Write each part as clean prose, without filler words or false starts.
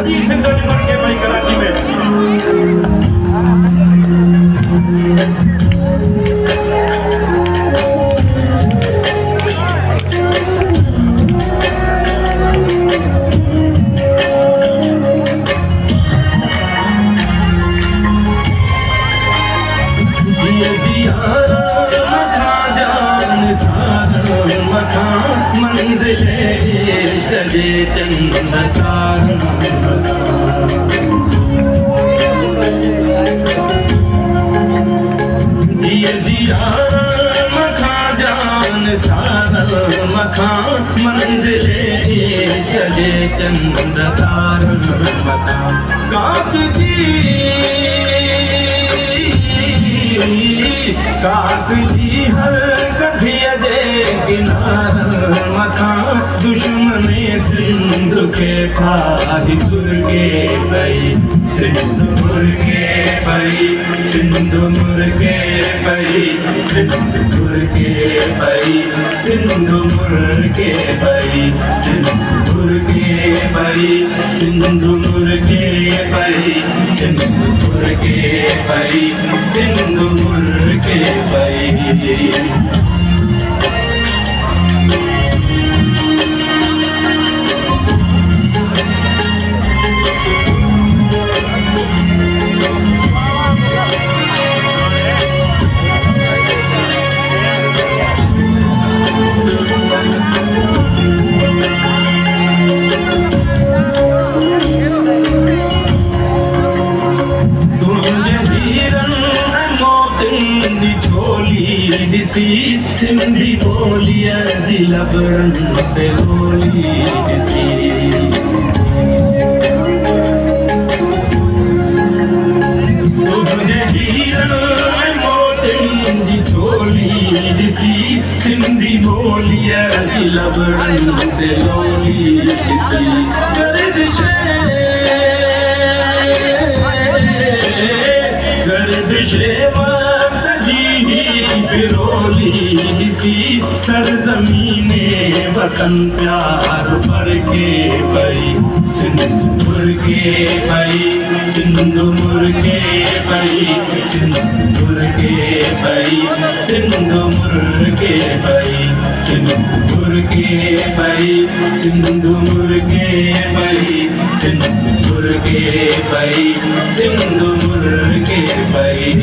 अजीब सिंधु पढ़ के भाई कराची में सजे चंद्रकार जिय जिया मखा जान सारल मखा मंजिले सजे चंद्रकार काक जी हर कठिया जे किनार मखा दुश्मने सिंधु के पाही सुर के पई सिंधु मुर्गे पई सिंधु मुर्गे पई सिंधु मुर्गे पई सिंधु मुर्गे पई सिंधु मुर्गे पई सिंधु मुर्गे पई सिंधु मुर्गे पई सिंधु मुर्गे पई सिंधी बोलिया जी लबड़न पे बोली सी तुझे हीरन मोतिन जी चोली सी सिंधी बोलिया जी लबड़न पे बोली सी गर्दिशे फिरोली सी सरजमीने वतन प्यार पर के पई सिंधु मुर्गे पई सिंधु मुर्गे पई सिंधु मुर्गे पई सिंधु मुर्गे पई सिंधु मुर्गे पई सिंधु मुर्गे पई सिंधु मुर्गे पई सिंधु मुर्गे पई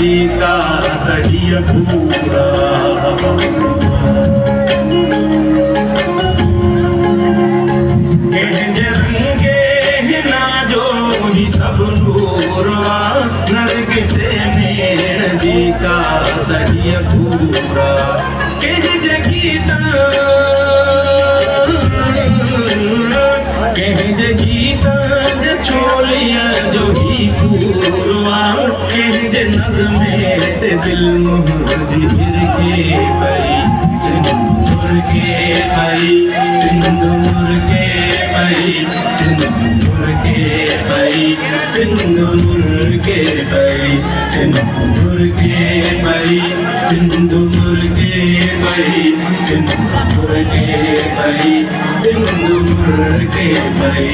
जीता सही पूरा रंगे ना जो ही सब नूरवा नरक से मेर जीता सही पूरा गीता गीता छोलिया जो ही पूरवा नगमे ते दिल मुहर के पई सिंधु मुर्गे पई सिंधु मुर्गे पई सिंधु मुर्गे पई सिंधु मुर्गे पई सिंधु मुर्गे पई सिंधु मुर्गे पई सिंधु मुर्गे पई सिंधु मुर्गे पई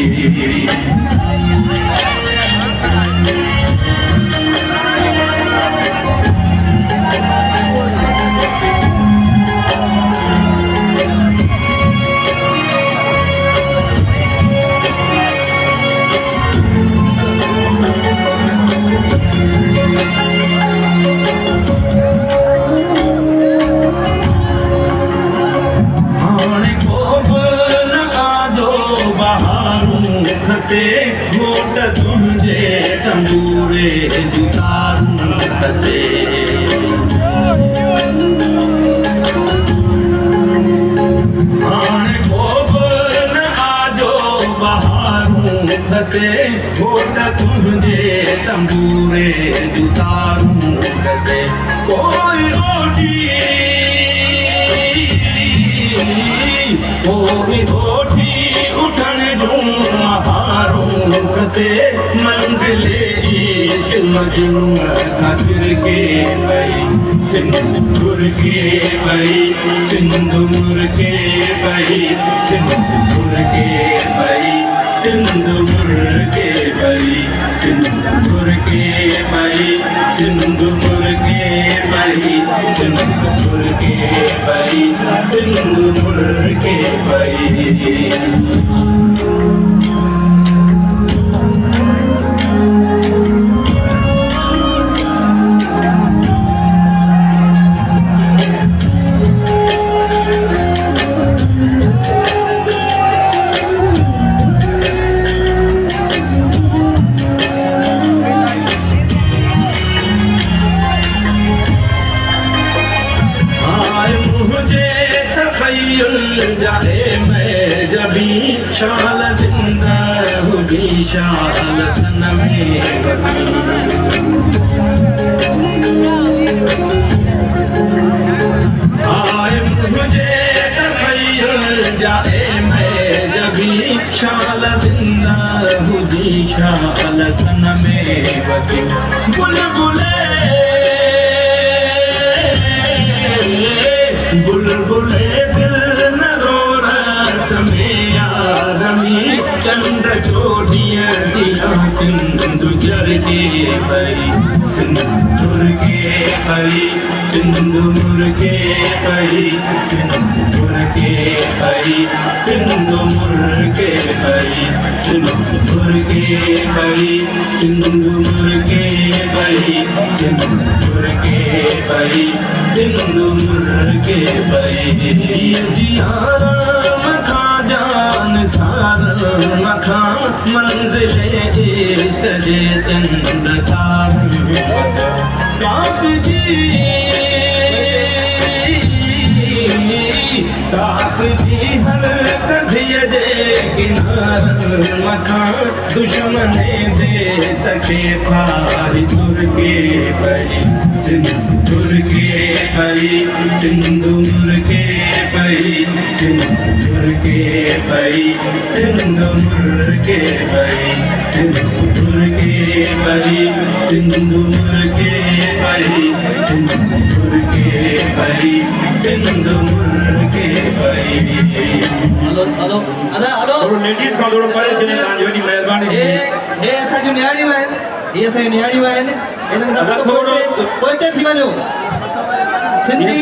से घोट तुझे तंबूरे जुतारू तसे हाँ गोबर न आजो बहारू खसे घोट तुझे तंबूरे जुतारूं कसे कोई ओठी उठण जूं महारूं कसे मंजिले इश्क मजनू खातिर के भई सिंदूर के भई सिंदूर के भई सिंदूर के भई सिंदूर के भई सिंदूर के भई सिंदूर के भई सिंदूर के भई सिंदूर के भई जाए मैं जबी शाल जिंदा हुई शाल सन में बसी आए मुझे तखय्युल जाए मैं जबी शाल जिंदा हुई शाल सन में बसी बुलबुले बुलबुले चंद्र जोड़िया दिया सिंधु जर के भई सिंदूर के भई सिंदूर के भई सिंदूर के भई सिंदूर के भई सिंदूर के भई सिंदूर के भई सिंदूर के भई सिंदूर के भई जिया राम खा जान सार मखा मंजिले सजे चंद्र तारन काक जी हर कथिय जे किनारन मखा दुश्मने दे सके पारी तुर के भई सिंदूर के भई सिंदूर के भई सिंदूर के भई सिंदूर के भई सिंदूर के भई सिंदूर के भई सिंदूर के भई सिंदूर के भई हेलो थोड़ा लेडीज का थोड़ा परे चले राजवती मेहरबानी हे असां जो न्याणियूं आहिनि हे असां न्याणियूं आहिनि इन्हनि खां पोइ ते थी वञो सिंधी